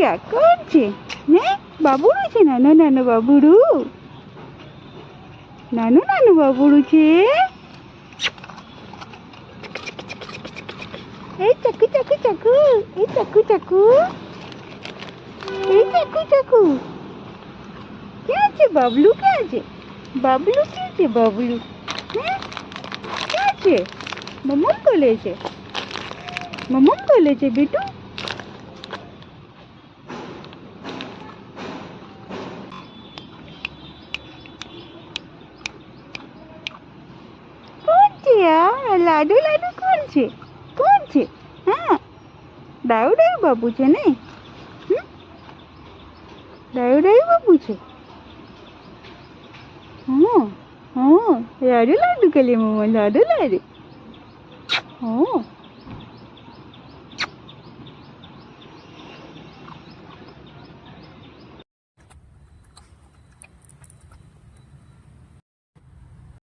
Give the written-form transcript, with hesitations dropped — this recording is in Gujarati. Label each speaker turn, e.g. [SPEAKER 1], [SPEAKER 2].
[SPEAKER 1] છે આ? કોણ છે? ને બાબુડું છે, નાનું નાનું બાબુડું, નાનું નાનું બાબુડું છે. એ ચકુ ચકુ ચકુ, એ ચકુ ચકુ, એ ચકુ ચકુ. ક્યાં છે બબલું? ક્યાં છે બબલું? ક્યાં છે બબલું? હે ક્યાં છે? મમ્મમ બોલે છે, મમ્મમ બોલે છે બેટું. કોણ છે આ? લાડુ લાડુ કોણ છે? કોણ છે? હા, ડાયું ડાયું બાબુ છે ને? ડાયું ડાયું બાબુ છે. હા, લાડુ લાડુ કરે મમ્મા, લાડુ લાડુ. હા.